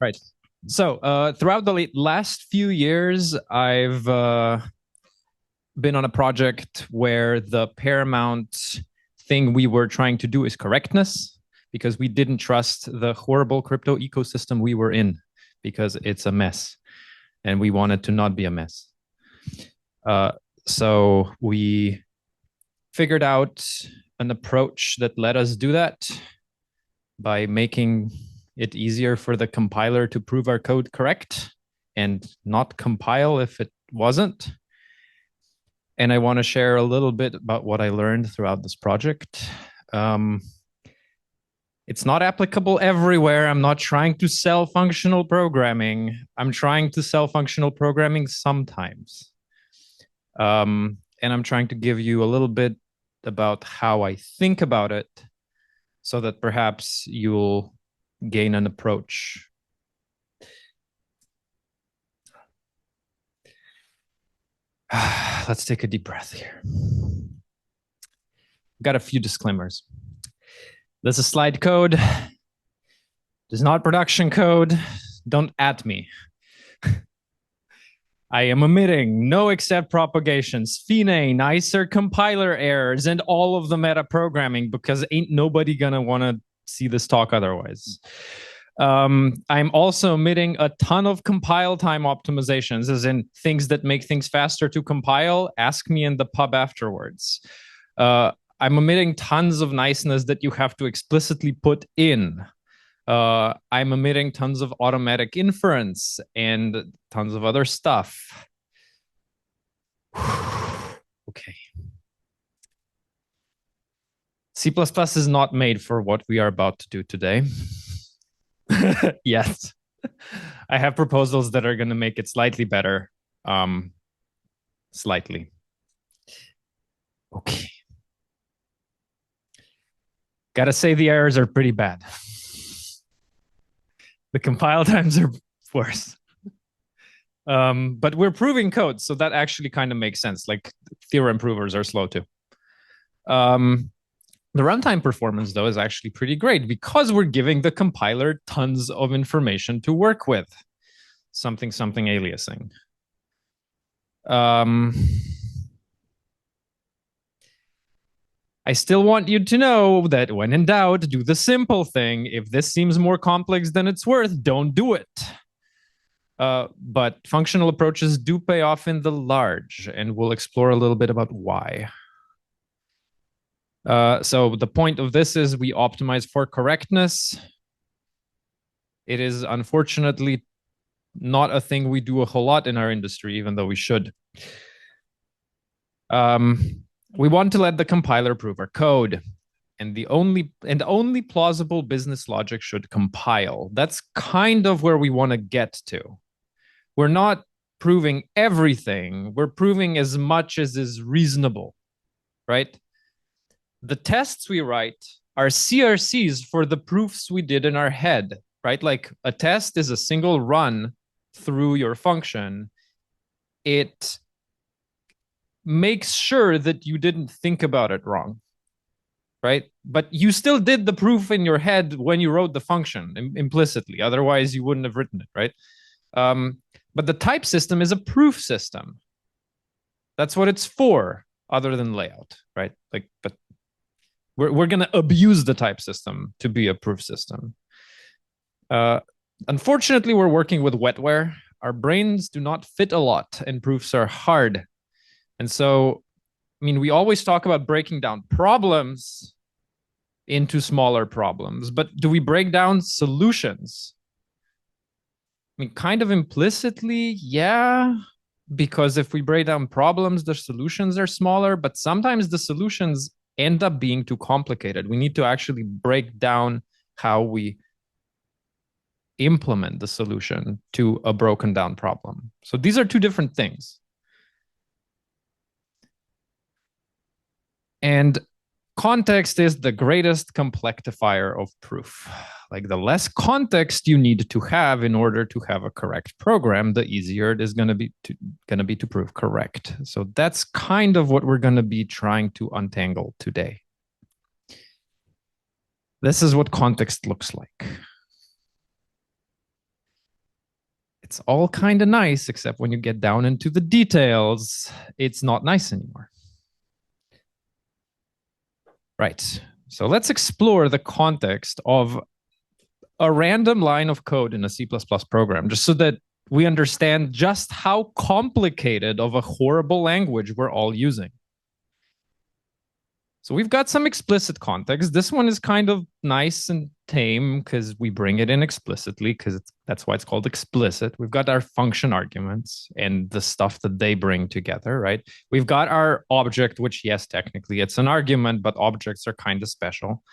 Right. So throughout the last few years, I've been on a project where the paramount thing we were trying to do is correctness, because we didn't trust the horrible crypto ecosystem we were in, because it's a mess and we wanted to not be a mess. So we figured out an approach that let us do that by making it easier for the compiler to prove our code correct and not compile if it wasn't. And I want to share a little bit about what I learned throughout this project. It's not applicable everywhere. I'm not trying to sell functional programming. I'm trying to sell functional programming sometimes. And I'm trying to give you a little bit about how I think about it so that perhaps you'll gain an approach. Let's take a deep breath here. Got a few disclaimers. This is slide code. This is not production code. Don't at me. I am omitting no except propagations, FINA, nicer compiler errors, and all of the meta programming, because ain't nobody gonna want to see this talk otherwise. I'm also omitting a ton of compile time optimizations, as in things that make things faster to compile. Ask me in the pub afterwards. I'm omitting tons of niceness that you have to explicitly put in. I'm omitting tons of automatic inference and tons of other stuff. Okay. C++ is not made for what we are about to do today. Yes. I have proposals that are going to make it slightly better. Slightly. Okay. Gotta say the errors are pretty bad. The compile times are worse. But we're proving code, so that actually kind of makes sense. Like theorem provers are slow too. The runtime performance, though, is actually pretty great because we're giving the compiler tons of information to work with. Something aliasing. I still want you to know that when in doubt, do the simple thing. If this seems more complex than it's worth, don't do it. But functional approaches do pay off in the large, and we'll explore a little bit about why. So the point of this is we optimize for correctness. It is unfortunately not a thing we do a whole lot in our industry, even though we should. We want to let the compiler prove our code, and the only plausible business logic should compile. That's kind of where we want to get to. We're not proving everything. We're proving as much as is reasonable, right? The tests we write are CRCs for the proofs we did in our head, right? Like a test is a single run through your function. It makes sure that you didn't think about it wrong, right? But you still did the proof in your head when you wrote the function implicitly. Otherwise, you wouldn't have written it, right? But the type system is a proof system. That's what it's for, other than layout, right? Like, but we're going to abuse the type system to be a proof system. Unfortunately, we're working with wetware. Our brains do not fit a lot, and proofs are hard. And so, I mean, we always talk about breaking down problems into smaller problems, but do we break down solutions? I mean, kind of implicitly, yeah, because if we break down problems, the solutions are smaller, but sometimes the solutions end up being too complicated. We need to actually break down how we implement the solution to a broken down problem. So these are two different things. And context is the greatest complectifier of proof. Like the less context you need to have in order to have a correct program, the easier it is going to be to prove correct. So that's kind of what we're going to be trying to untangle today. This is what context looks like. It's all kind of nice, except when you get down into the details, it's not nice anymore. Right. So let's explore the context of a random line of code in a C++ program, just so that we understand just how complicated of a horrible language we're all using. So we've got some explicit context. This one is kind of nice and tame because we bring it in explicitly, because that's why it's called explicit. We've got our function arguments and the stuff that they bring together, right? We've got our object, which, yes, technically it's an argument, but objects are kind of special.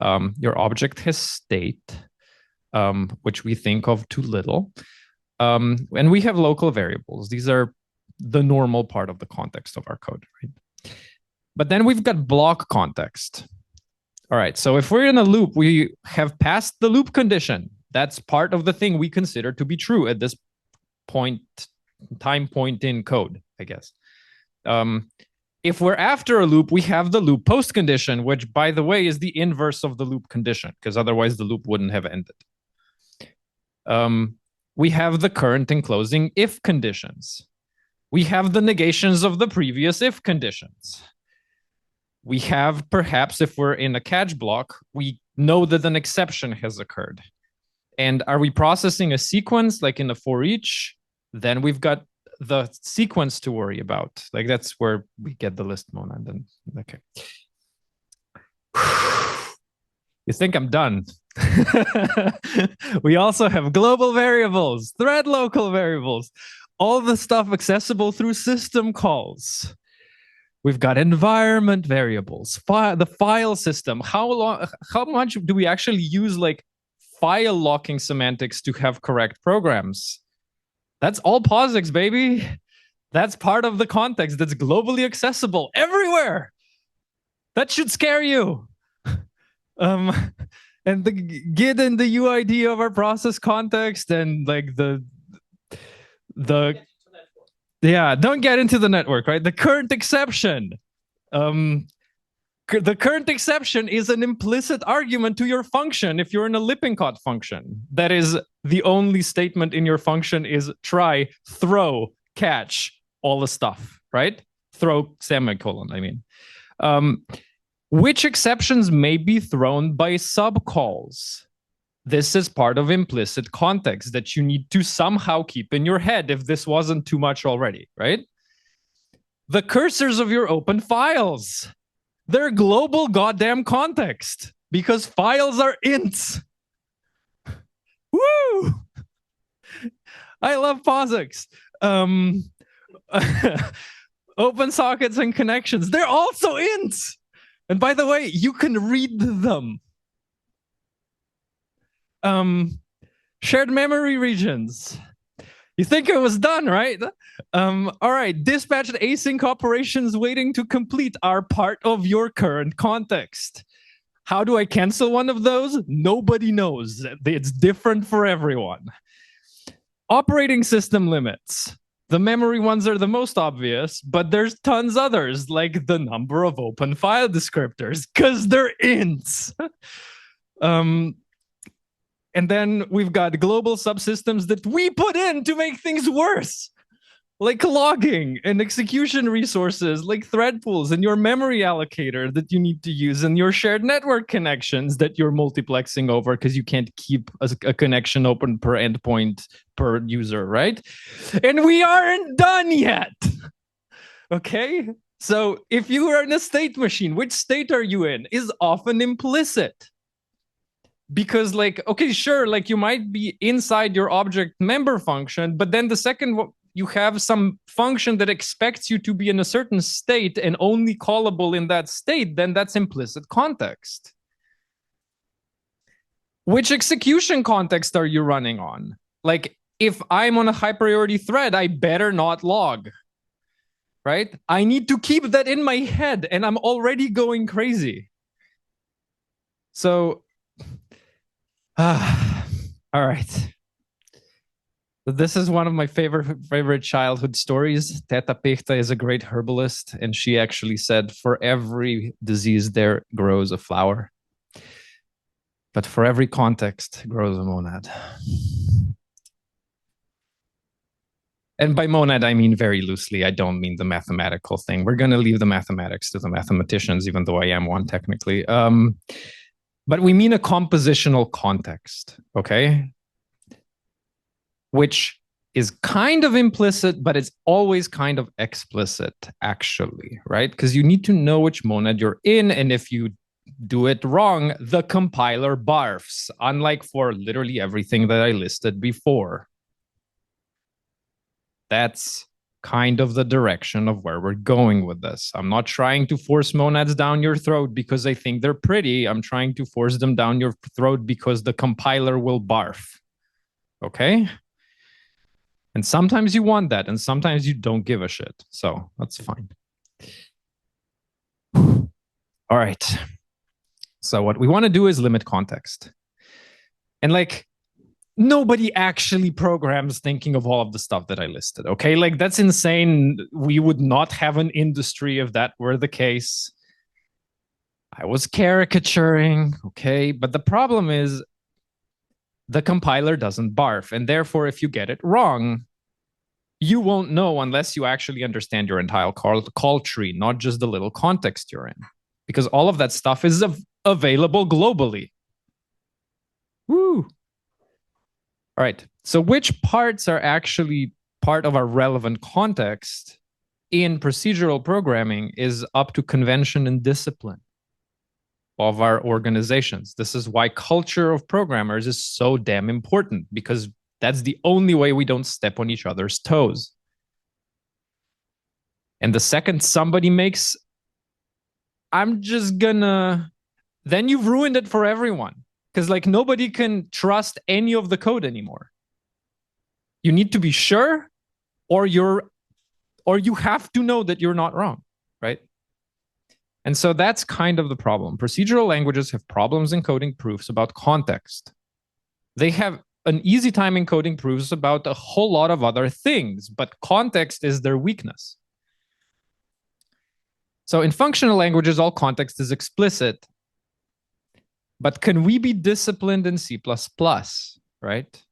Your object has state, which we think of too little. And we have local variables. These are the normal part of the context of our code, right? But then we've got block context. All right, so if we're in a loop, we have passed the loop condition. That's part of the thing we consider to be true at this time point in code, I guess. If we're after a loop, we have the loop post condition, which, by the way, is the inverse of the loop condition, because otherwise the loop wouldn't have ended. We have the current and closing if conditions. We have the negations of the previous if conditions. We have, perhaps, if we're in a catch block, we know that an exception has occurred. And are we processing a sequence like in a for each? Then we've got the sequence to worry about. Like that's where we get the list monad. And okay. You think I'm done? We also have global variables, thread local variables, all the stuff accessible through system calls. We've got environment variables, the file system. How much do we actually use like file locking semantics to have correct programs? That's all POSIX, baby. That's part of the context that's globally accessible everywhere. That should scare you. And the GID and the UID of our process context and like the yeah, don't get into the network, right? The current exception. The current exception is an implicit argument to your function if you're in a Lippincott function. That is, the only statement in your function is try, throw, catch, all the stuff, right? Throw, semicolon, I mean. Which exceptions may be thrown by subcalls? This is part of implicit context that you need to somehow keep in your head if this wasn't too much already, right? The cursors of your open files. They're global goddamn context because files are ints. Woo! I love POSIX. Open sockets and connections. They're also ints. And by the way, you can read them. Shared memory regions. You think it was done, right? All right, dispatched async operations waiting to complete are part of your current context. How do I cancel one of those? Nobody knows. It's different for everyone. Operating system limits. The memory ones are the most obvious, but there's tons others, like the number of open file descriptors, because they're ints. And then we've got global subsystems that we put in to make things worse, like logging and execution resources, like thread pools and your memory allocator that you need to use and your shared network connections that you're multiplexing over because you can't keep a connection open per endpoint per user, right? And we aren't done yet. Okay? So if you are in a state machine, which state are you in is often implicit. Because like, okay, sure, like you might be inside your object member function, but then the second you have some function that expects you to be in a certain state and only callable in that state, then that's implicit context. Which execution context are you running on? Like if I'm on a high priority thread, I better not log, right? I need to keep that in my head and I'm already going crazy. So, all right. This is one of my favorite childhood stories. Teta Pechta is a great herbalist, and she actually said, for every disease there grows a flower, but for every context grows a monad. And by monad, I mean very loosely. I don't mean the mathematical thing. We're going to leave the mathematics to the mathematicians, even though I am one technically. But we mean a compositional context, okay? Which is kind of implicit, but it's always kind of explicit, actually, right? Because you need to know which monad you're in, and if you do it wrong, the compiler barfs, unlike for literally everything that I listed before. That's kind of the direction of where we're going with this. I'm not trying to force monads down your throat because I think they're pretty. I'm trying to force them down your throat because the compiler will barf, okay? And sometimes you want that, and sometimes you don't give a shit. So that's fine. All right. So what we want to do is limit context. And like, nobody actually programs thinking of all of the stuff that I listed, okay? Like, that's insane. We would not have an industry if that were the case. I was caricaturing, okay? But the problem is the compiler doesn't barf. And therefore, if you get it wrong, you won't know unless you actually understand your entire call tree, not just the little context you're in. Because all of that stuff is available globally. Woo! All right, so which parts are actually part of our relevant context in procedural programming is up to convention and discipline of our organizations. This is why culture of programmers is so damn important, because that's the only way we don't step on each other's toes. And the second somebody makes, I'm just gonna, then you've ruined it for everyone. Because like nobody can trust any of the code anymore. You need to be sure, or you have to know that you're not wrong, right? And so that's kind of the problem. Procedural languages have problems encoding proofs about context. They have an easy time encoding proofs about a whole lot of other things, but context is their weakness. So in functional languages, all context is explicit. But can we be disciplined in C++, right?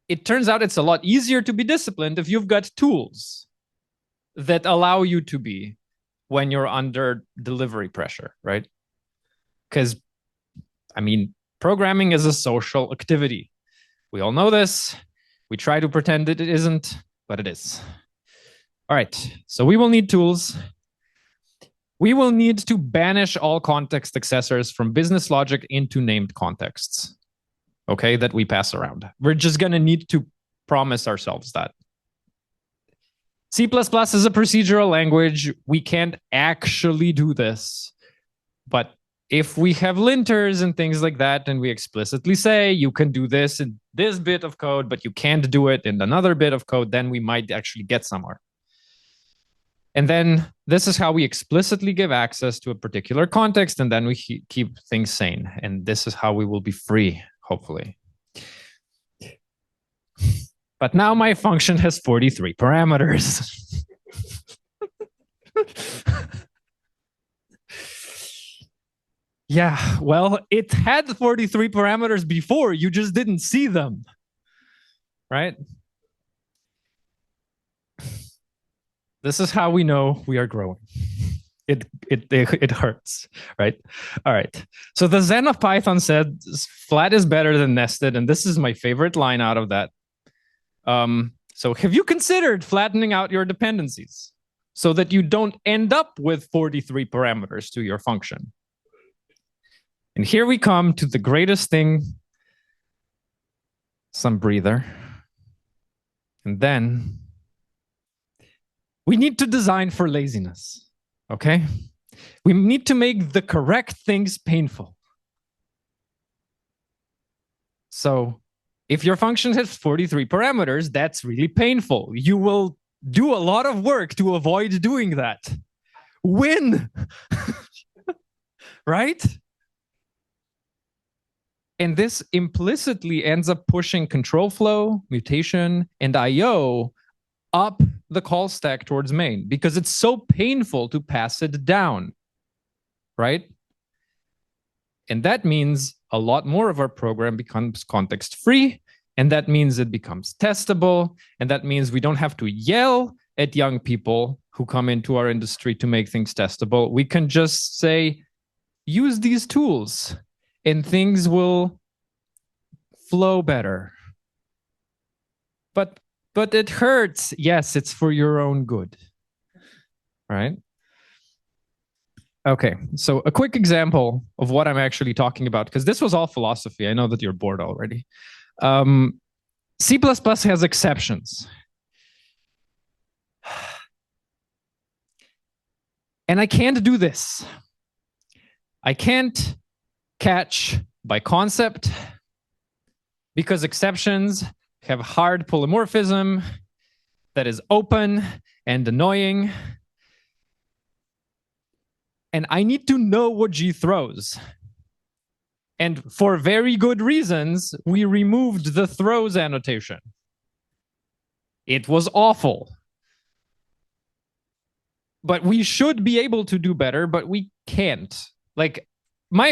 It turns out it's a lot easier to be disciplined if you've got tools that allow you to be when you're under delivery pressure, right? Because, I mean, programming is a social activity. We all know this. We try to pretend that it isn't, but it is. All right, so we will need tools. We will need to banish all context accessors from business logic into named contexts, okay, that we pass around. We're just going to need to promise ourselves that. C++ is a procedural language. We can't actually do this. But if we have linters and things like that, and we explicitly say you can do this in this bit of code, but you can't do it in another bit of code, then we might actually get somewhere. And then this is how we explicitly give access to a particular context, and then we keep things sane. And this is how we will be free, hopefully. But now my function has 43 parameters. Yeah, well, it had 43 parameters before. You just didn't see them, right? This is how we know we are growing. It hurts, right? All right. So the Zen of Python said flat is better than nested, and this is my favorite line out of that. So have you considered flattening out your dependencies so that you don't end up with 43 parameters to your function? And here we come to the greatest thing. Some breather. And then we need to design for laziness, okay? We need to make the correct things painful. So if your function has 43 parameters, that's really painful. You will do a lot of work to avoid doing that. Win, right? And this implicitly ends up pushing control flow, mutation, and IO up the call stack towards main because it's so painful to pass it down, right? And that means a lot more of our program becomes context free, And that means it becomes testable. And that means we don't have to yell at young people who come into our industry to make things testable. We can just say, use these tools and things will flow better. But it hurts. Yes, it's for your own good, right? Okay, so a quick example of what I'm actually talking about, because this was all philosophy. I know that you're bored already. C++ has exceptions. And I can't do this. I can't catch by concept because exceptions have hard polymorphism that is open and annoying. And I need to know what G throws. And for very good reasons, we removed the throws annotation. It was awful. But we should be able to do better, but we can't. Like, my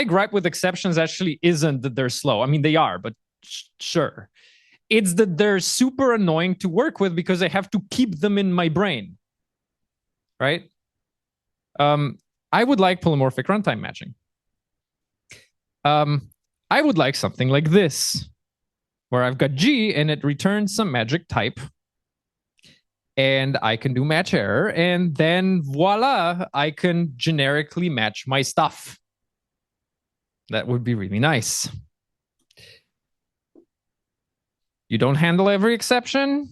gripe with exceptions actually isn't that they're slow. I mean, they are, but sure. It's that they're super annoying to work with because I have to keep them in my brain, right? I would like polymorphic runtime matching. I would like something like this, where I've got G and it returns some magic type, and I can do match error, and then voila, I can generically match my stuff. That would be really nice. You don't handle every exception?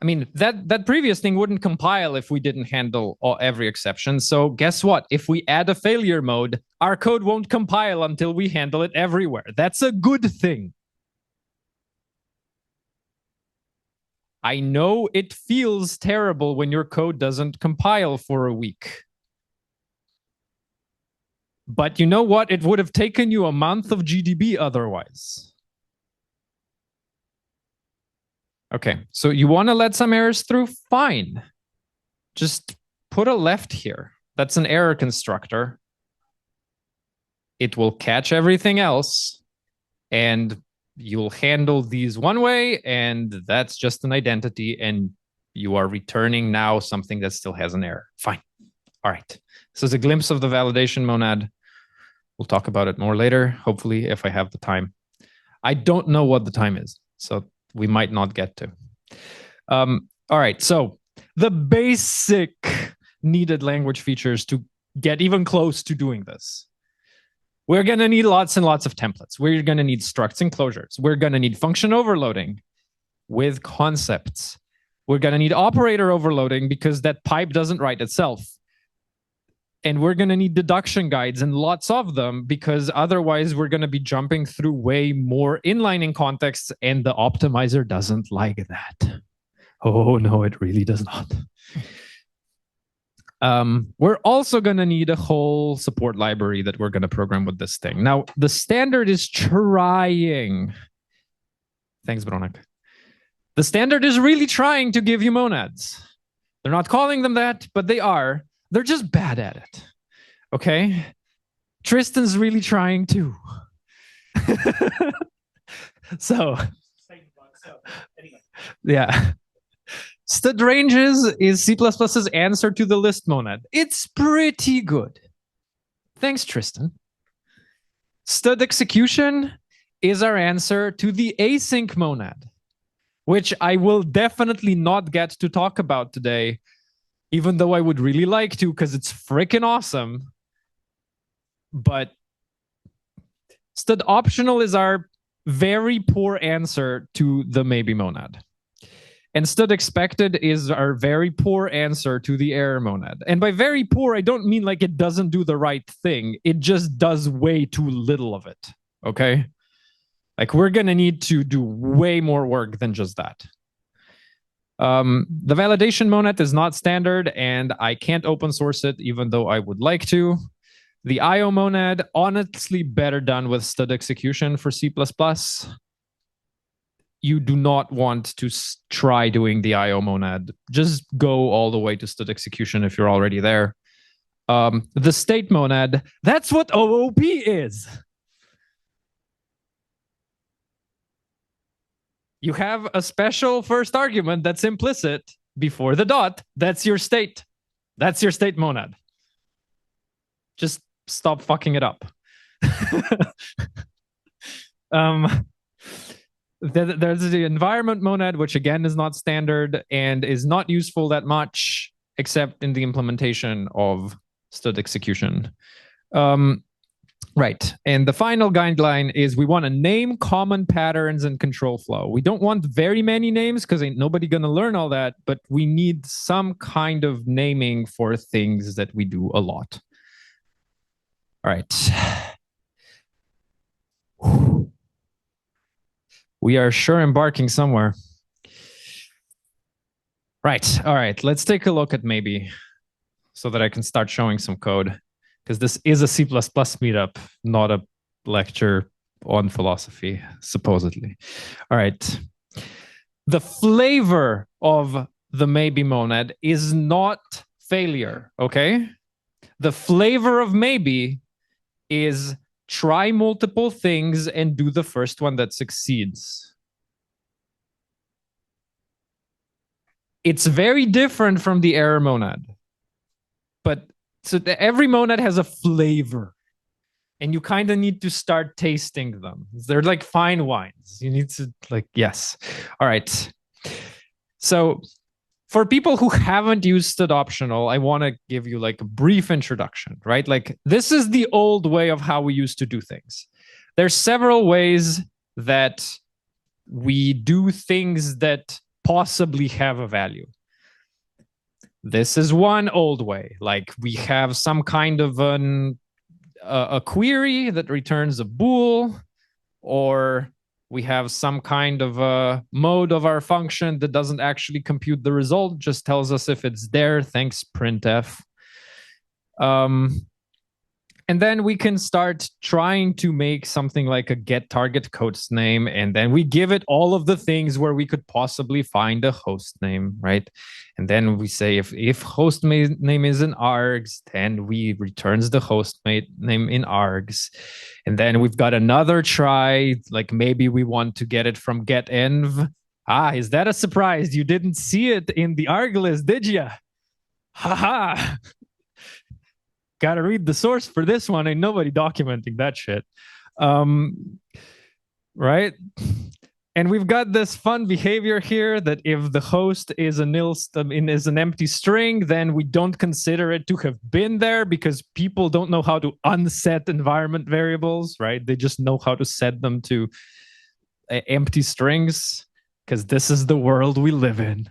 I mean, that previous thing wouldn't compile if we didn't handle every exception. So guess what? If we add a failure mode, our code won't compile until we handle it everywhere. That's a good thing. I know it feels terrible when your code doesn't compile for a week. But you know what? It would have taken you a month of GDB otherwise. Okay, so you want to let some errors through? Fine. Just put a left here. That's an error constructor. It will catch everything else, and you'll handle these one way, and that's just an identity, and you are returning now something that still has an error. Fine. All right. This is a glimpse of the validation monad. We'll talk about it more later, hopefully, if I have the time. I don't know what the time is, so we might not get to. All right, so the basic needed language features to get even close to doing this. We're going to need lots and lots of templates. We're going to need structs and closures. We're going to need function overloading with concepts. We're going to need operator overloading because that pipe doesn't write itself. And we're going to need deduction guides and lots of them because otherwise we're going to be jumping through way more inlining contexts, and the optimizer doesn't like that. Oh, no, it really does not. We're also going to need a whole support library that we're going to program with this thing. Now, the standard is trying. Thanks, Bronek. The standard is really trying to give you monads. They're not calling them that, but they are. They're just bad at it. Okay? Tristan's really trying too. So, yeah. Stud ranges is C++'s answer to the list monad. It's pretty good. Thanks, Tristan. Stud execution is our answer to the async monad, which I will definitely not get to talk about today, even though I would really like to because it's freaking awesome. But stud optional is our very poor answer to the maybe monad. And stud expected is our very poor answer to the error monad. And by very poor, I don't mean like it doesn't do the right thing. It just does way too little of it, okay? Like we're going to need to do way more work than just that. The validation monad is not standard, and I can't open source it, even though I would like to. The IO monad, honestly better done with stud execution for C++. You do not want to try doing the IO monad. Just go all the way to stud execution if you're already there. The state monad, that's what OOP is. You have a special first argument that's implicit before the dot. That's your state. That's your state monad. Just stop fucking it up. There's the environment monad, which again is not standard and is not useful that much, except in the implementation of stud execution. Right. And the final guideline is we want to name common patterns and control flow. We don't want very many names because ain't nobody going to learn all that, but we need some kind of naming for things that we do a lot. All right. We are sure embarking somewhere. Right. All right. Let's take a look at maybe so that I can start showing some code, because this is a C++ meetup, not a lecture on philosophy, supposedly. All right. The flavor of the maybe monad is not failure, okay? The flavor of maybe is try multiple things and do the first one that succeeds. It's very different from the error monad. But so every monad has a flavor. And you kind of need to start tasting them. They're like fine wines. You need to yes. All right. So for people who haven't used stud optional, I want to give you a brief introduction, right? This is the old way of how we used to do things. There's several ways that we do things that possibly have a value. This is one old way. We have some kind of a query that returns a bool, or we have some kind of a mode of our function that doesn't actually compute the result, just tells us if it's there, thanks printf. And then we can start trying to make something like a get target host name, and then we give it all of the things where we could possibly find a host name, right? And then we say if host name is in args, then we returns the host name in args. And then we've got another try, maybe we want to get it from getenv. Is that a surprise? You didn't see it in the arg list, did you? Haha. Got to read the source for this one. Ain't nobody documenting that shit. Right? And we've got this fun behavior here that if the host is is an empty string, then we don't consider it to have been there, because people don't know how to unset environment variables, right? They just know how to set them to empty strings, because this is the world we live in.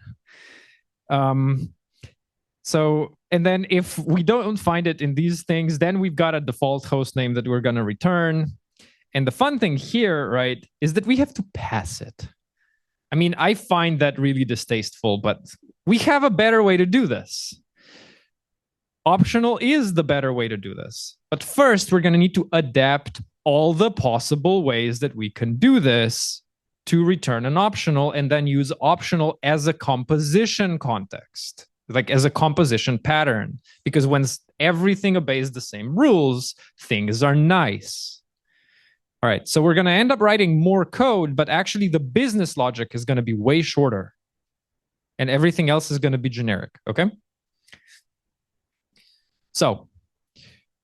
And then if we don't find it in these things, then we've got a default host name that we're going to return. And the fun thing here, right, is that we have to pass it. I mean, I find that really distasteful, but we have a better way to do this. Optional is the better way to do this. But first, we're going to need to adapt all the possible ways that we can do this to return an optional, and then use optional as a composition context, as a composition pattern, because when everything obeys the same rules, things are nice. All right, so we're going to end up writing more code, but actually the business logic is going to be way shorter, and everything else is going to be generic, okay? So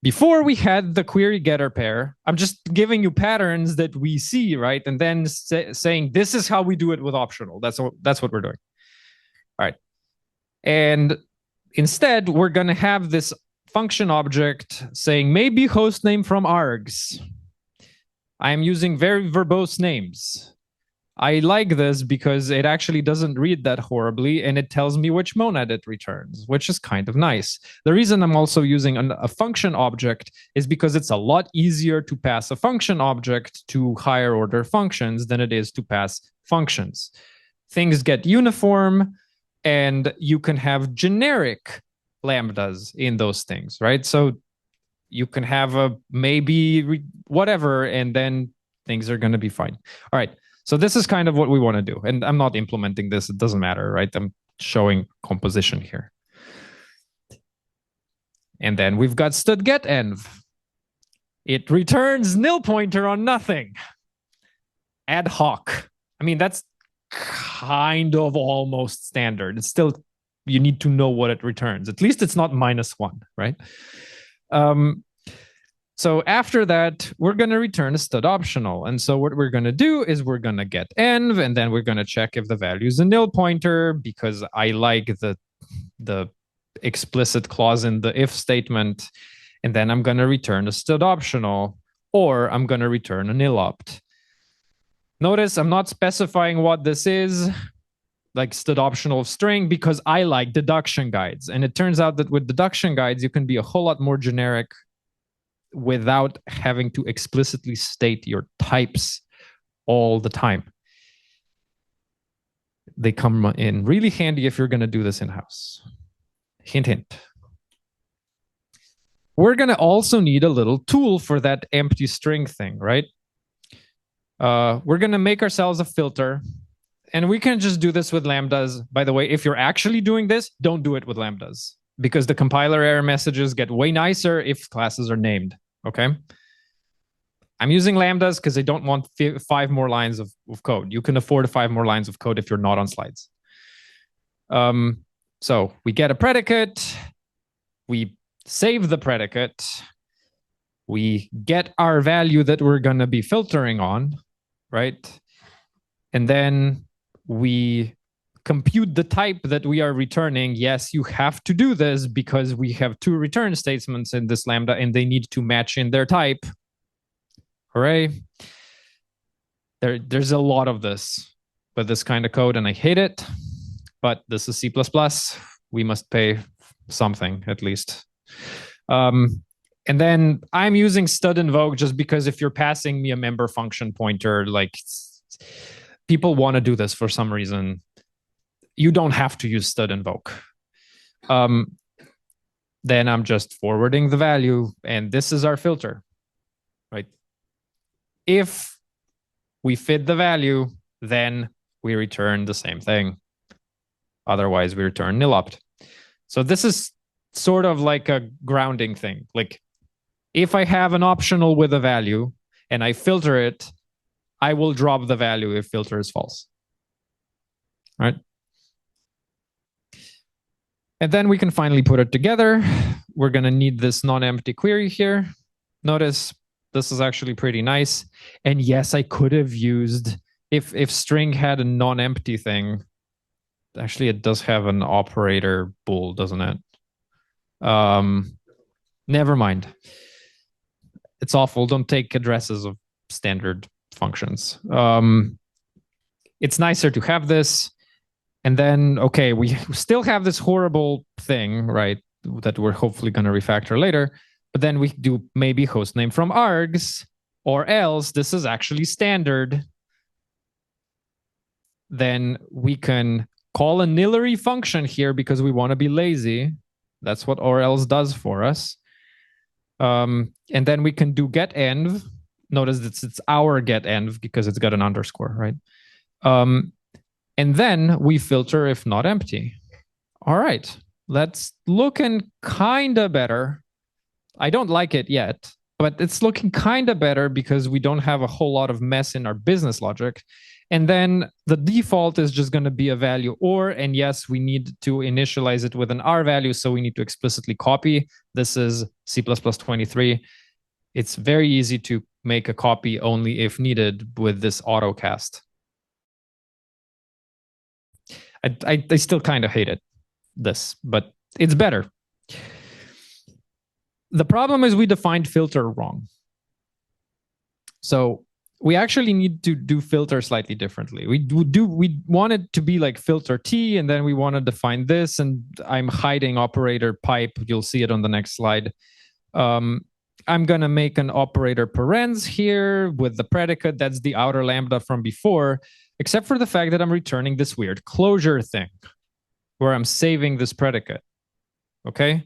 before we had the query getter pair, I'm just giving you patterns that we see, right? And then saying this is how we do it with optional. That's what we're doing. All right. And instead, we're going to have this function object saying maybe host name from args. I am using very verbose names. I like this because it actually doesn't read that horribly, and it tells me which monad it returns, which is kind of nice. The reason I'm also using a function object is because it's a lot easier to pass a function object to higher order functions than it is to pass functions. Things get uniform, and you can have generic lambdas in those things, right? So you can have a maybe whatever, and then things are going to be fine. All right. So this is kind of what we want to do. And I'm not implementing this. It doesn't matter, right? I'm showing composition here. And then we've got stud getenv. It returns nil pointer on nothing. Ad hoc. I mean, that's kind of almost standard. It's still, you need to know what it returns. At least it's not -1, right? So after that, we're going to return a stud optional. And so what we're going to do is we're going to get env, and then we're going to check if the value is a nil pointer, because I like the explicit clause in the if statement. And then I'm going to return a stud optional, or I'm going to return a nil opt. Notice I'm not specifying what this is, like stud optional of string, because I like deduction guides. And it turns out that with deduction guides, you can be a whole lot more generic without having to explicitly state your types all the time. They come in really handy if you're going to do this in-house. Hint, hint. We're going to also need a little tool for that empty string thing, right? We're going to make ourselves a filter, and we can just do this with lambdas. By the way, if you're actually doing this, don't do it with lambdas, because the compiler error messages get way nicer if classes are named, okay? I'm using lambdas because I don't want 5 more lines of code. You can afford 5 more lines of code if you're not on slides. So we get a predicate, we save the predicate, we get our value that we're going to be filtering on, right? And then we compute the type that we are returning. Yes, you have to do this because we have 2 return statements in this lambda and they need to match in their type. Hooray. There's a lot of this with this kind of code, and I hate it, but this is C++. We must pay something at least. And then I'm using stud invoke just because if you're passing me a member function pointer, like people want to do this for some reason. You don't have to use stud invoke. Then I'm just forwarding the value, and this is our filter, right? If we fit the value, then we return the same thing. Otherwise, we return nil opt. So this is sort of like a grounding thing. Like if I have an optional with a value and I filter it, I will drop the value if filter is false. Right? And then we can finally put it together. We're going to need this non-empty query here. Notice this is actually pretty nice. And yes, I could have used, if string had a non-empty thing, actually it does have an operator bool, doesn't it? Never mind. It's awful. Don't take addresses of standard functions. It's nicer to have this. And then, okay, we still have this horrible thing, right, that we're hopefully going to refactor later. But then we do maybe hostname from args, or else this is actually standard. Then we can call a nillary function here because we want to be lazy. That's what or else does for us. And then we can do get env. Notice that it's our get env because it's got an underscore, right? And then we filter if not empty. All right, that's looking kind of better. I don't like it yet, but it's looking kind of better because we don't have a whole lot of mess in our business logic. And then the default is just going to be a value or, and yes, we need to initialize it with an R value, so we need to explicitly copy. This is C++ 23. It's very easy to make a copy only if needed with this autocast. I still kind of hate it, this, but it's better. The problem is we defined filter wrong. So we actually need to do filter slightly differently. We want it to be like filter T, and then we want to define this, and I'm hiding operator pipe. You'll see it on the next slide. I'm going to make an operator parens here with the predicate. That's the outer lambda from before, except for the fact that I'm returning this weird closure thing where I'm saving this predicate. Okay?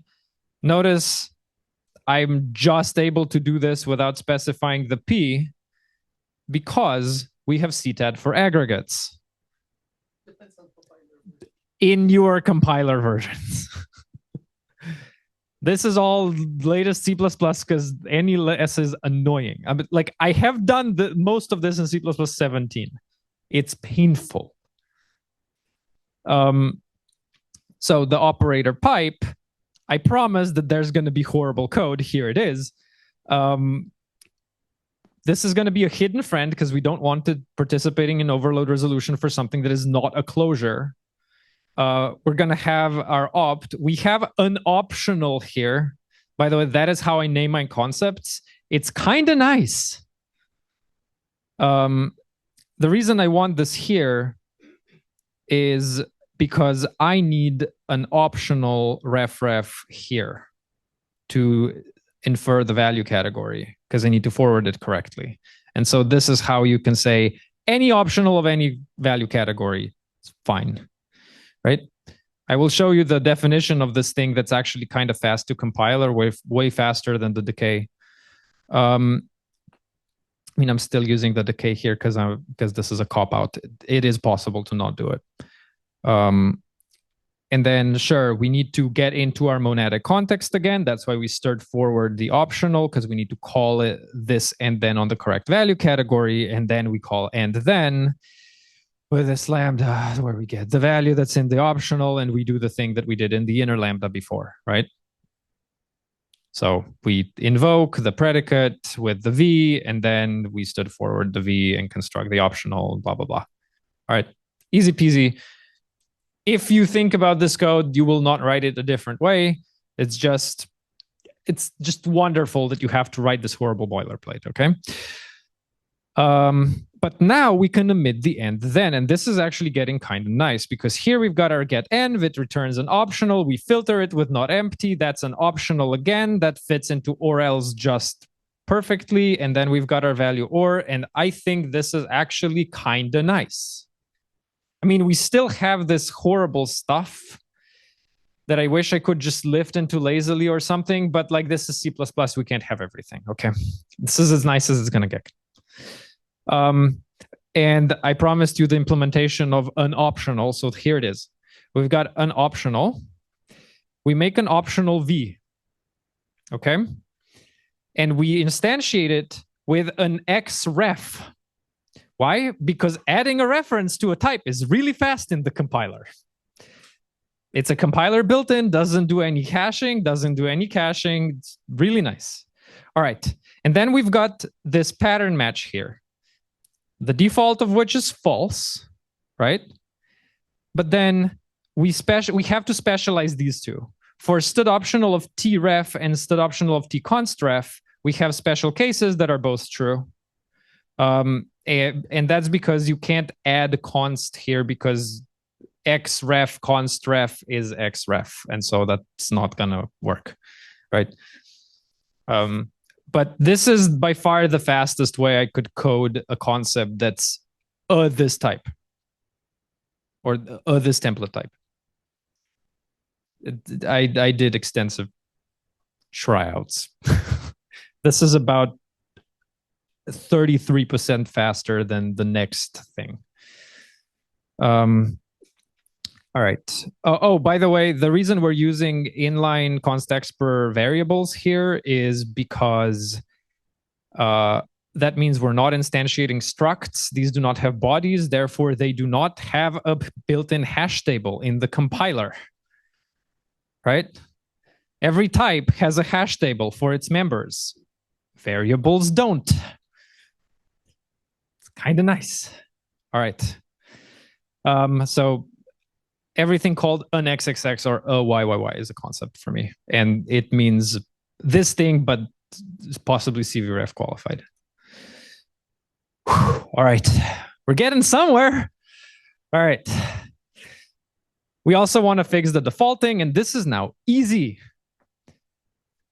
Notice I'm just able to do this without specifying the P because we have CTAD for aggregates in your compiler versions. This is all latest C++ because any S is annoying. I mean, like I have done most of this in C++ 17. It's painful. So the operator pipe, I promise that there's going to be horrible code. Here it is. This is going to be a hidden friend because we don't want it participating in overload resolution for something that is not a closure. We're going to have our opt. We have an optional here. By the way, that is how I name my concepts. It's kind of nice. The reason I want this here is because I need an optional ref here to infer the value category because I need to forward it correctly. And so this is how you can say any optional of any value category. It's fine, right? I will show you the definition of this thing that's actually kind of fast to compile, or way faster than the decay. I mean, I'm still using the decay here because this is a cop-out. It is possible to not do it. And then, sure, we need to get into our monadic context again. That's why we stirred forward the optional, because we need to call it this and then on the correct value category. And then we call and then with this lambda where we get the value that's in the optional, and we do the thing that we did in the inner lambda before, right? So we invoke the predicate with the v, and then we stood forward the v and construct the optional, blah, blah, blah. All right, easy peasy. If you think about this code, you will not write it a different way. It's just wonderful that you have to write this horrible boilerplate, okay? But now we can omit the and then, and this is actually getting kind of nice because here we've got our get env, it returns an optional, we filter it with not empty, that's an optional again, that fits into or else just perfectly, and then we've got our value or, and I think this is actually kind of nice. I mean, we still have this horrible stuff that I wish I could just lift into lazily or something, but like this is C++, we can't have everything, okay? This is as nice as it's gonna get. And I promised you the implementation of an optional, so here it is. We've got an optional. We make an optional v, okay? And we instantiate it with an xref. Why? Because adding a reference to a type is really fast in the compiler. It's a compiler built in, doesn't do any caching, It's really nice. All right. And then we've got this pattern match here, the default of which is false, right? But then we have to specialize these two. For std optional of tref and std optional of tconstref, we have special cases that are both true. And that's because you can't add const here because xref constref is xref, and so that's not gonna work, right? But this is by far the fastest way I could code a concept that's this type or this template type. I did extensive tryouts. This is about 33% faster than the next thing. All right. Oh, by the way, the reason we're using inline const expr variables here is because that means we're not instantiating structs. These do not have bodies. Therefore, they do not have a built-in hash table in the compiler, right? Every type has a hash table for its members. Variables don't. It's kind of nice. All right. So everything called an XXX or a YYY is a concept for me. And it means this thing, but possibly CVRF qualified. Whew. All right. We're getting somewhere. All right. We also want to fix the defaulting, and this is now easy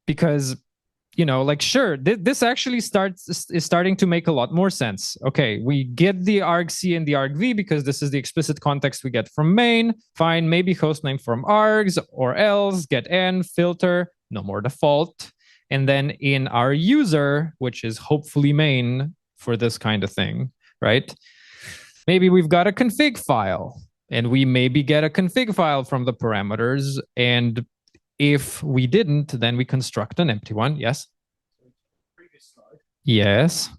because, you know, like, sure, this actually is starting to make a lot more sense. Okay, we get the argc and the argv because this is the explicit context we get from main. Fine, maybe hostname from args or else, get n, filter, no more default. And then in our user, which is hopefully main for this kind of thing, right? Maybe we've got a config file, and we maybe get a config file from the parameters, and if we didn't, then we construct an empty one. Yes? Previous slide. Yes. Should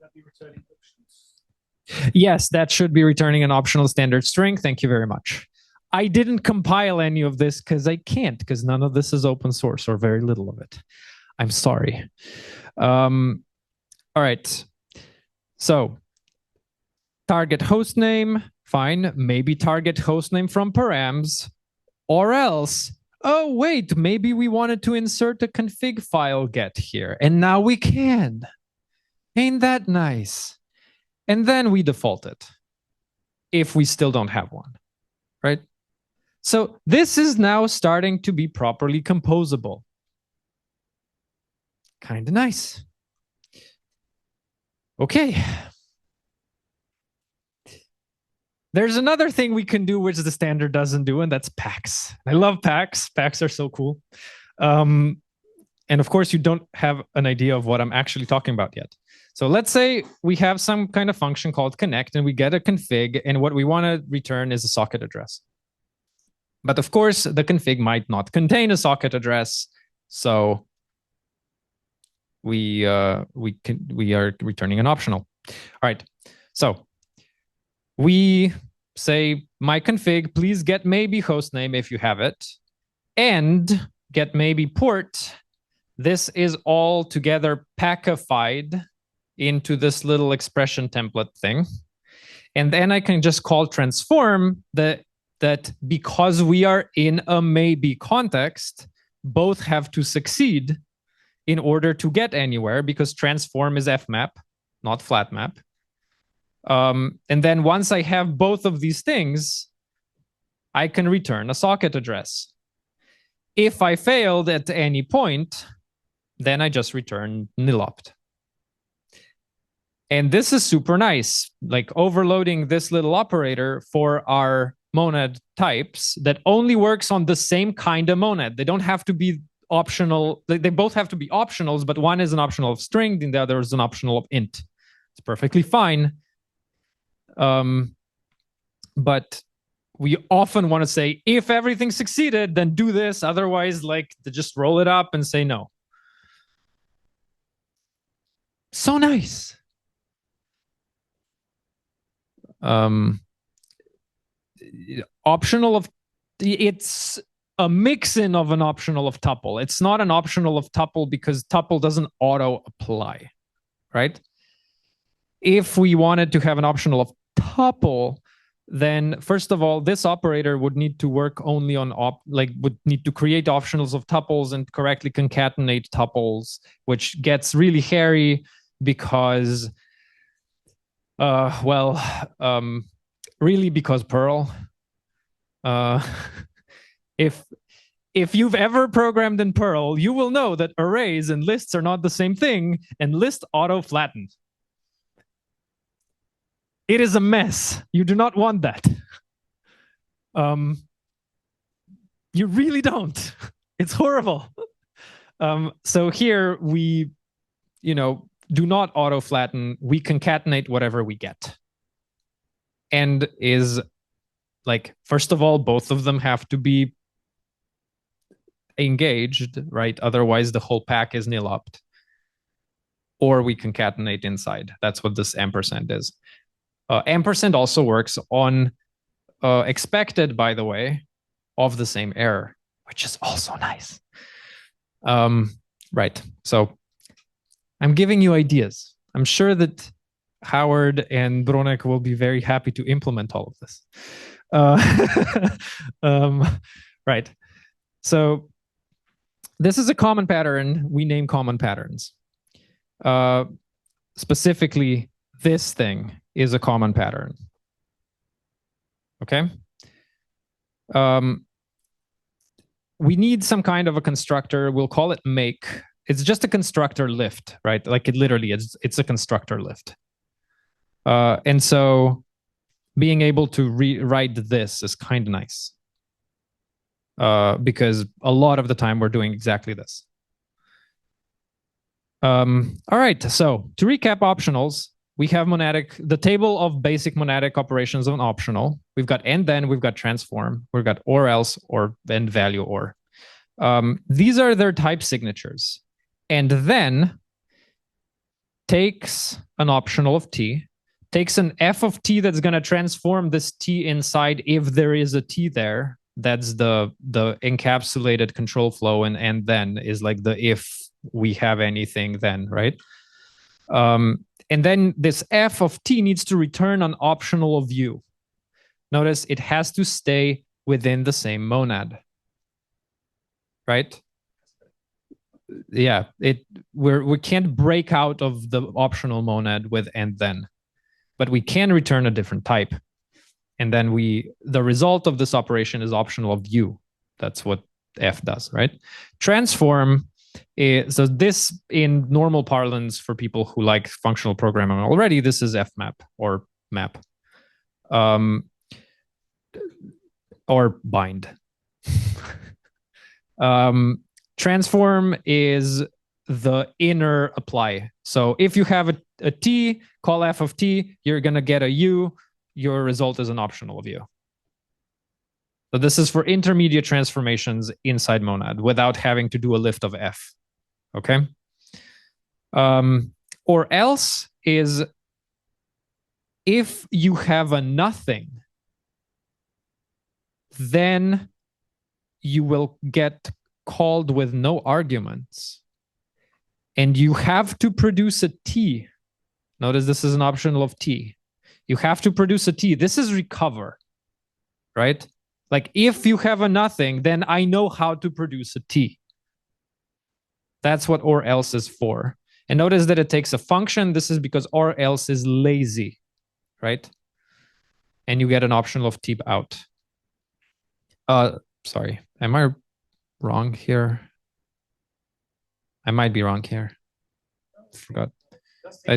that be returning options? Yes, that should be returning an optional standard string. Thank you very much. I didn't compile any of this because I can't, because none of this is open source or very little of it. I'm sorry. All right. So target hostname, fine. Maybe target hostname from params, or else, oh, wait, maybe we wanted to insert a config file get here, and now we can. Ain't that nice? And then we default it if we still don't have one, right? So this is now starting to be properly composable. Kind of nice. Okay. There's another thing we can do which the standard doesn't do, and that's packs. I love packs. Packs are so cool. And of course, you don't have an idea of what I'm actually talking about yet. So let's say we have some kind of function called connect, and we get a config, and what we want to return is a socket address. But of course, the config might not contain a socket address, so we are returning an optional. All right, so we say my config, please get maybe hostname if you have it, and get maybe port. This is all together packified into this little expression template thing. And then I can just call transform that because we are in a maybe context, both have to succeed in order to get anywhere, because transform is fmap, not flatmap. And then once I have both of these things, I can return a socket address. If I failed at any point, then I just return nilopt. And this is super nice, like overloading this little operator for our monad types that only works on the same kind of monad. They don't have to be optional. They both have to be optionals, but one is an optional of string and the other is an optional of int. It's perfectly fine. But we often want to say, if everything succeeded, then do this. Otherwise, like, just roll it up and say no. So nice. Optional of, it's a mix-in of an optional of tuple. It's not an optional of tuple because tuple doesn't auto apply, right? If we wanted to have an optional of tuple, then first of all, this operator would need to work only on would need to create optionals of tuples and correctly concatenate tuples, which gets really hairy because, really because Perl. If you've ever programmed in Perl, you will know that arrays and lists are not the same thing, and list auto flatten. It is a mess. You do not want that. You really don't. It's horrible. So here we, do not auto flatten. We concatenate whatever we get. And is like, first of all, both of them have to be engaged, right? Otherwise, the whole pack is nilopt. Or we concatenate inside. That's what this ampersand is. Ampersand also works on expected, by the way, of the same error, which is also nice. Right. So I'm giving you ideas. I'm sure that Howard and Bronek will be very happy to implement all of this. Right. So this is a common pattern. We name common patterns. Specifically, this thing is a common pattern. Okay. We need some kind of a constructor. We'll call it make. It's just a constructor lift, right? Like it literally is. It's a constructor lift. And so being able to rewrite this is kind of nice. Because a lot of the time we're doing exactly this. All right. So to recap optionals, we have the table of basic monadic operations on optional. We've got and then, we've got transform, we've got or else, or and value or. These are their type signatures. And then takes an optional of t, takes an f of t that's going to transform this t inside if there is a t there. That's the encapsulated control flow, and then is like the if we have anything then, right? And then this f of t needs to return an optional of u. Notice it has to stay within the same monad, right? Yeah, we can't break out of the optional monad with and then, but we can return a different type. And then the result of this operation is optional of u. That's what f does, right? Transform is, so this in normal parlance for people who like functional programming already, this is fmap or map. Or bind. Transform is the inner apply. So if you have a t, call f of t, you're going to get a u. Your result is an optional of u. So this is for intermediate transformations inside monad without having to do a lift of f. Okay. Or else is if you have a nothing, then you will get called with no arguments. And you have to produce a t. Notice this is an optional of t. You have to produce a t. This is recover, right? Like if you have a nothing, then I know how to produce a t. That's what or else is for. And notice that it takes a function. This is because or else is lazy, right? And you get an optional of t out. Sorry, am I wrong here? I might be wrong here. Forgot. I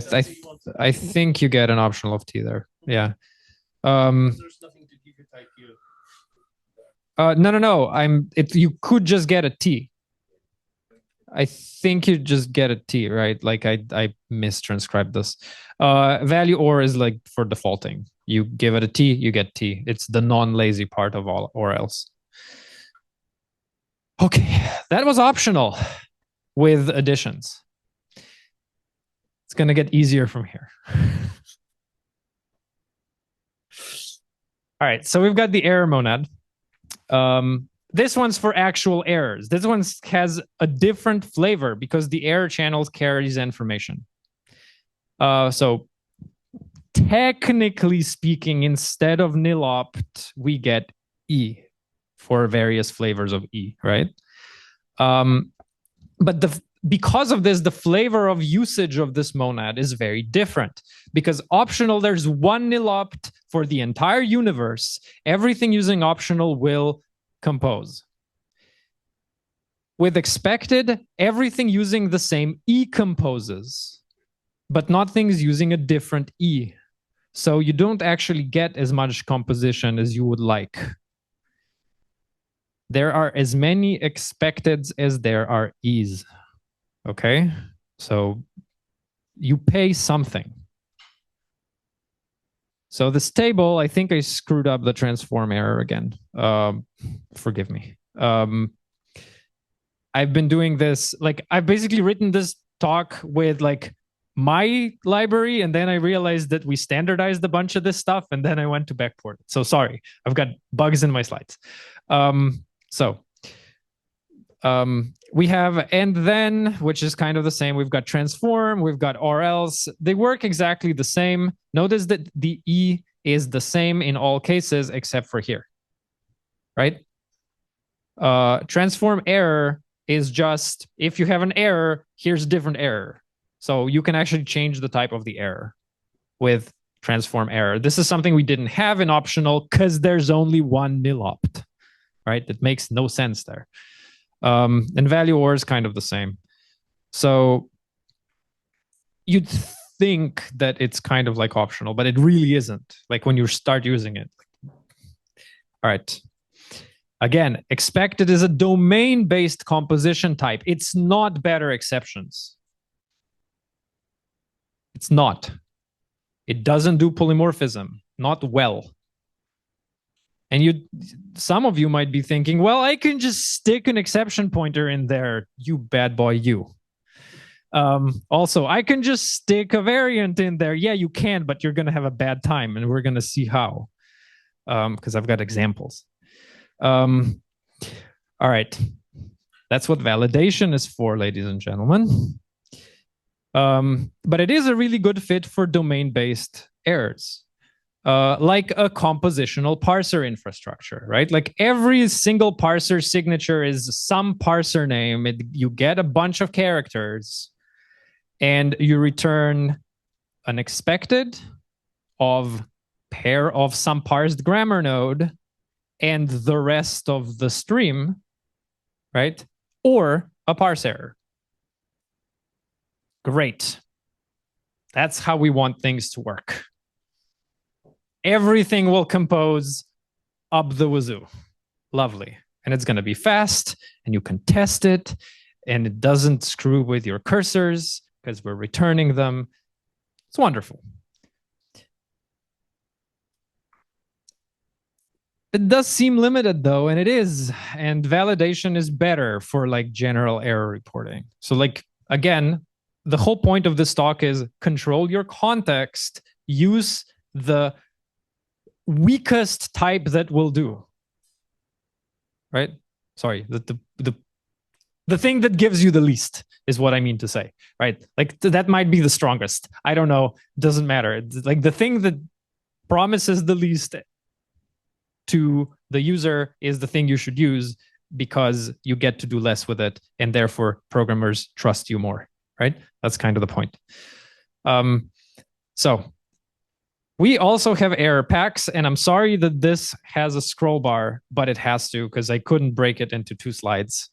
think you get an optional of t there. Yeah. There's nothing to give you type u. No. You could just get a t. I think you just get a t, right? Like I mistranscribed this. Value or is like for defaulting. You give it a t, you get t. It's the non-lazy part of all or else. Okay, that was optional with additions. It's going to get easier from here. All right, so we've got the error monad. This one's for actual errors. This one has a different flavor because the error channels carries information. So technically speaking, instead of nilopt, we get E for various flavors of E, right? But because of this, the flavor of usage of this monad is very different. Because optional, there's one nilopt for the entire universe. Everything using optional will compose. With expected, everything using the same E composes, but not things using a different E. So you don't actually get as much composition as you would like. There are as many expecteds as there are E's. Okay? So you pay something. So this table, I think I screwed up the transform error again. Forgive me. I've been doing this, like I've basically written this talk with like my library, and then I realized that we standardized a bunch of this stuff, and then I went to backport. So sorry, I've got bugs in my slides. We have and then, which is kind of the same. We've got transform, we've got or else. They work exactly the same. Notice that the E is the same in all cases except for here, right? Transform error is just, if you have an error, here's a different error. So you can actually change the type of the error with transform error. This is something we didn't have in optional because there's only one nilopt, right? That makes no sense there. And value or is kind of the same. So you'd think that it's kind of like optional, but it really isn't. Like when you start using it. All right. Again, expected is a domain-based composition type. It's not better exceptions. It's not. It doesn't do polymorphism, not well. And some of you might be thinking, well, I can just stick an exception pointer in there, you bad boy, you. Also, I can just stick a variant in there. Yeah, you can, but you're going to have a bad time, and we're going to see how, because I've got examples. All right. That's what validation is for, ladies and gentlemen. But it is a really good fit for domain-based errors, like a compositional parser infrastructure, right? Like every single parser signature is some parser name. You get a bunch of characters, and you return an expected of pair of some parsed grammar node and the rest of the stream, right? Or a parse error. Great. That's how we want things to work. Everything will compose up the wazoo. Lovely. And it's going to be fast, and you can test it, and it doesn't screw with your cursors because we're returning them. It's wonderful. It does seem limited though, and it is. And validation is better for like general error reporting. So like, again, the whole point of this talk is control your context, use the weakest type that will do. Right? Sorry, the thing that gives you the least is what I mean to say, right? Like that might be the strongest. I don't know. Doesn't matter. It's like the thing that promises the least to the user is the thing you should use because you get to do less with it, and therefore programmers trust you more, right? That's kind of the point. So we also have error packs, and I'm sorry that this has a scroll bar, but it has to because I couldn't break it into 2 slides.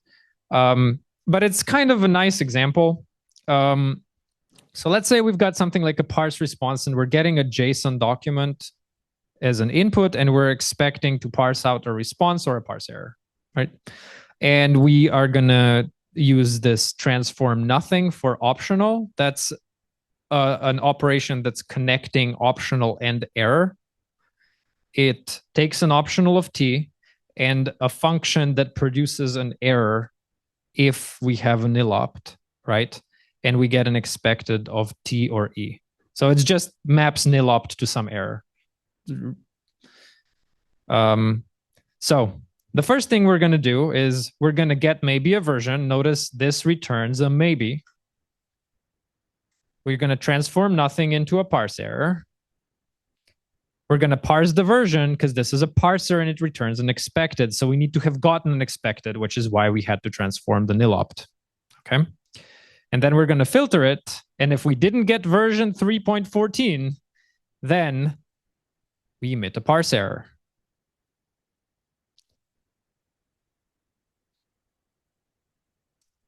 But it's kind of a nice example. So let's say we've got something like a parse response, and we're getting a JSON document as an input, and we're expecting to parse out a response or a parse error, right? And we are going to use this transform nothing for optional. That's an operation that's connecting optional and error. It takes an optional of t and a function that produces an error if we have a nil opt, right? And we get an expected of t or e. So it just maps nil opt to some error. So the first thing we're going to do is we're going to get maybe a version. Notice this returns a maybe. We're going to transform nothing into a parse error. We're going to parse the version because this is a parser and it returns an expected. So we need to have gotten an expected, which is why we had to transform the nil opt. Okay. And then we're going to filter it. And if we didn't get version 3.14, then we emit a parse error.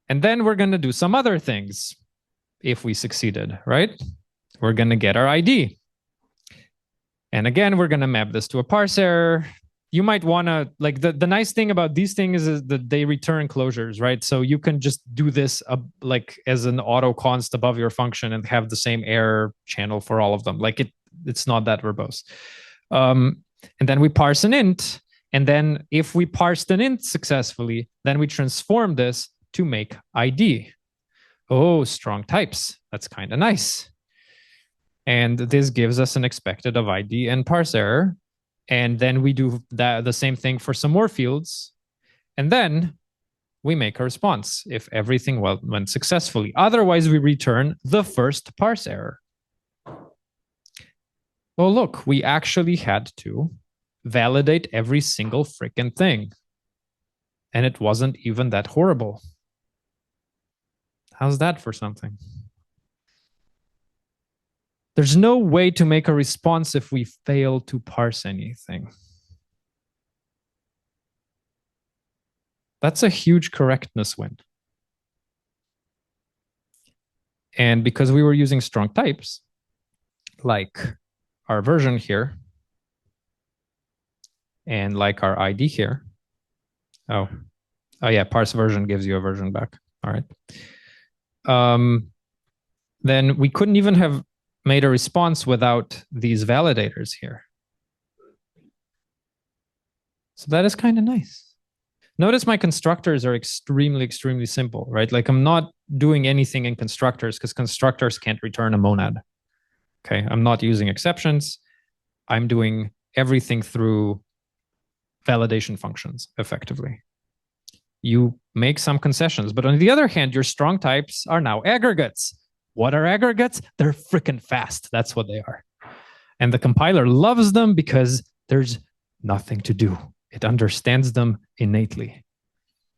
And then we're going to do some other things if we succeeded, right? We're going to get our ID. And again, we're going to map this to a parse error. You might want to, like, the nice thing about these things is that they return closures, right? So you can just do this like as an auto const above your function and have the same error channel for all of them. Like it's not that verbose. And then we parse an int. And then if we parsed an int successfully, then we transform this to make ID. Oh, strong types. That's kind of nice. And this gives us an expected of ID and parse error. And then we do the same thing for some more fields. And then we make a response if everything went successfully. Otherwise, we return the first parse error. Oh, look, we actually had to validate every single freaking thing. And it wasn't even that horrible. How's that for something? There's no way to make a response if we fail to parse anything. That's a huge correctness win. And because we were using strong types, like our version here, and like our ID here. Oh yeah, parse version gives you a version back. All right. Then we couldn't even have made a response without these validators here. So that is kind of nice. Notice my constructors are extremely, extremely simple, right? Like I'm not doing anything in constructors because constructors can't return a monad. Okay, I'm not using exceptions. I'm doing everything through validation functions effectively. You make some concessions, but on the other hand, your strong types are now aggregates. What are aggregates? They're freaking fast. That's what they are. And the compiler loves them because there's nothing to do. It understands them innately.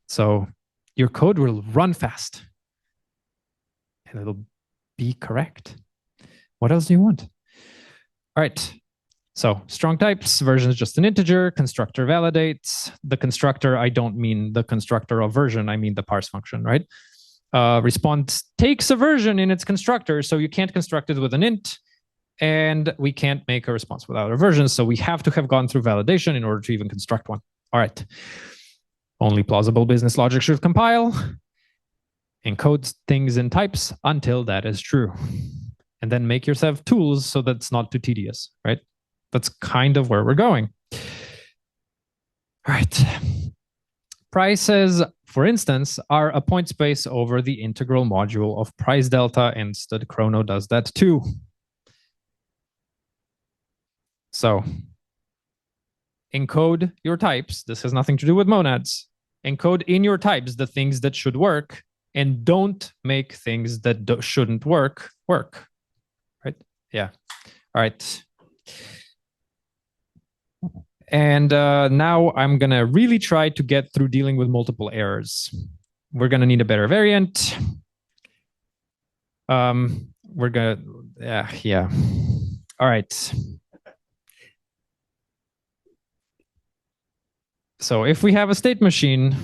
So your code will run fast and it'll be correct. What else do you want? All right. So strong types, version is just an integer, constructor validates. The constructor, I don't mean the constructor of version, I mean the parse function, right? Response takes a version in its constructor, so you can't construct it with an int, and we can't make a response without a version, so we have to have gone through validation in order to even construct one. All right. Only plausible business logic should compile, encodes things in types until that is true. And then make yourself tools so that's not too tedious, right? That's kind of where we're going. All right. Prices, for instance, are a point space over the integral module of price delta, and stud chrono does that too. So encode your types. This has nothing to do with monads. Encode in your types the things that should work, and don't make things that shouldn't work. Right? Yeah. All right. And now I'm going to really try to get through dealing with multiple errors. We're going to need a better variant. We're going to, yeah. All right. So if we have a state machine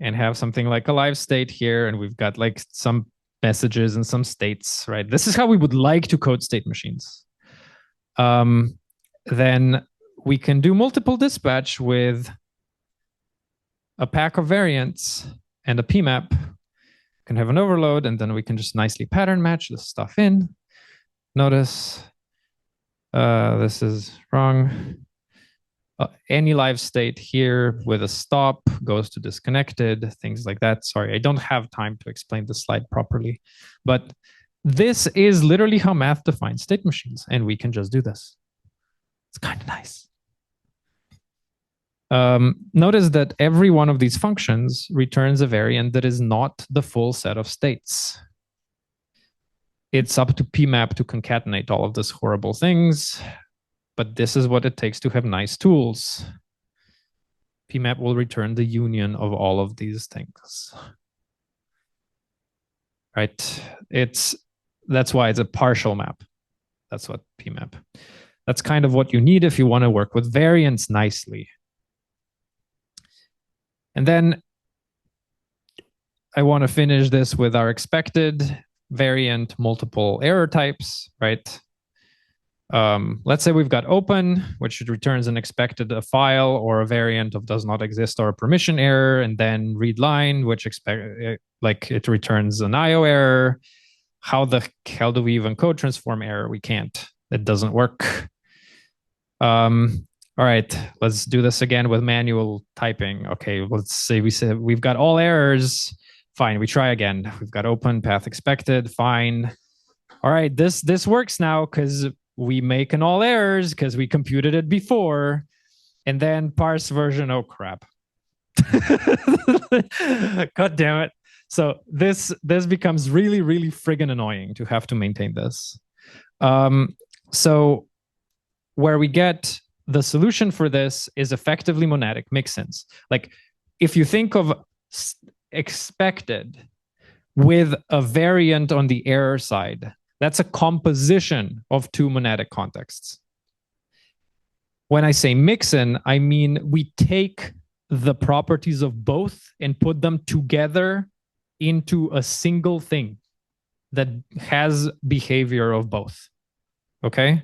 and have something like a live state here, and we've got like some messages and some states, right? This is how we would like to code state machines. Then we can do multiple dispatch with a pack of variants and a PMAP. Can have an overload, and then we can just nicely pattern match this stuff in. Notice this is wrong. Any live state here with a stop goes to disconnected, things like that. Sorry, I don't have time to explain the slide properly, but this is literally how math defines state machines, and we can just do this. It's kind of nice. Notice that every one of these functions returns a variant that is not the full set of states. It's up to PMAP to concatenate all of these horrible things, but this is what it takes to have nice tools. PMAP will return the union of all of these things. Right? That's why it's a partial map. That's what PMAP. That's kind of what you need if you want to work with variants nicely. And then I want to finish this with our expected variant multiple error types, right? Let's say we've got open, which returns an expected a file or a variant of does not exist or a permission error, and then read line, which it returns an IO error. How the hell do we even code transform error? We can't. It doesn't work. All right, let's do this again with manual typing. Okay, let's say we said we've got all errors. Fine, we try again. We've got open, path expected, fine. All right, this works now because we make an all errors because we computed it before. And then parse version, oh crap. God damn it. So this becomes really, really friggin' annoying to have to maintain this. So where we get the solution for this is effectively monadic mixins. Like if you think of expected with a variant on the error side, that's a composition of two monadic contexts. When I say mixin, I mean we take the properties of both and put them together into a single thing that has behavior of both. Okay?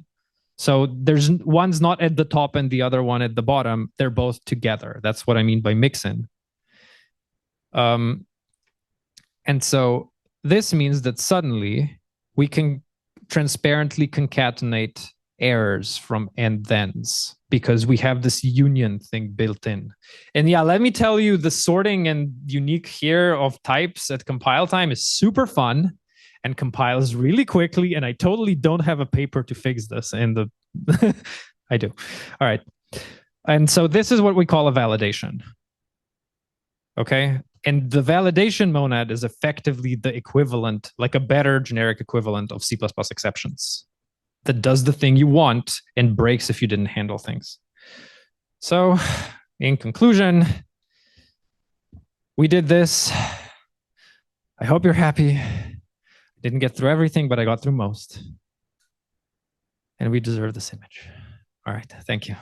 So there's one's not at the top and the other one at the bottom. They're both together. That's what I mean by mixin. And so this means that suddenly we can transparently concatenate errors from and thens because we have this union thing built in. And yeah, let me tell you, the sorting and unique here of types at compile time is super fun and compiles really quickly. And I totally don't have a paper to fix this in the, I do. All right. And so this is what we call a validation. Okay. And the validation monad is effectively the equivalent, like a better generic equivalent of C++ exceptions that does the thing you want and breaks if you didn't handle things. So in conclusion, we did this. I hope you're happy. I didn't get through everything, but I got through most. And we deserve this image. All right, thank you.